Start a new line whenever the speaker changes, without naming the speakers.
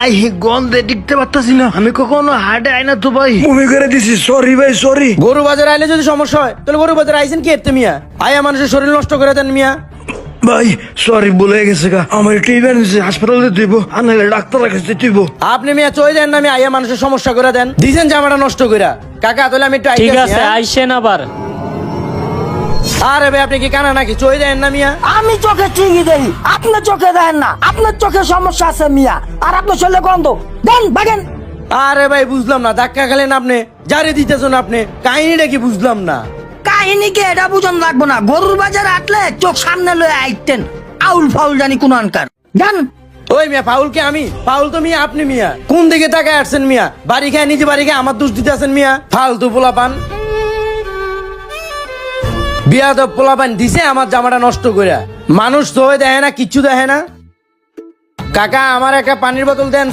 I গন্ধে টিকতে পারতাছি না, আমি কখনো হাটে আই না তো ভাই, বমি করে দিছি, সরি ভাই সরি।
গরু বাজারে আইলে যদি সমস্যা হয় তাহলে গরু বাজারে আইছেন কি এতে মিয়া? আয়া মানুষের শরীর নষ্ট করে দেন মিয়া।
ভাই সরি, ভুলে গেছে গা, আমার একটু ইমার্জেন্সি হাসপাতালে দিব, আর নাহলে ডাক্তার কাছে দিব।
আপনি মিয়া চলে দেন না, আমি আয়া মানুষের সমস্যা করে দেন, দিছেন জামাটা নষ্ট করে। কাকা তাহলে আমি একটু
ঠিক
আইতাছি,
আছে
হ্যাঁ?
আইসেন আবার।
আরে ভাই আপনি কি কানা নাকি? চলে দেন না মিয়া।
আমি চোখে ঠিকই দেই, আপনার চোখে দেন না, আপনার চোখে সমস্যা আছে মিয়া, আর আপনার শরীরে গন্ধ, দেন বাগেন।
আরে ভাই বুঝলাম না, ধাক্কা খেলেন আপনি, জারি দিতেছেন আপনি, কাহিনীটা কি বুঝলাম না।
কাহিনীকে এটা বুঝন লাগবো না, গরুর বাজারে আটলে চোখ সামনে লয়ে আইতেন, আউল ফাউল জানি কোন আনকার। দেন।
ওই মিয়া ফাউল কে আমি? ফাউল তো মিয়া আপনি মিয়া। কোন দিকে তাকায় আসছেন মিয়া? বাড়ি খায় নিজে বাড়ি খায় আমার দোষ দিতে আছেন মিয়া। ফালতু পোলাপান, বিয়াদব পোলাপান দিছে আমার জামাটা নষ্ট করে। মানুষ তো দেখে না, কিচ্ছু দেখে না। কাকা আমার একটা পানির বোতল দেন।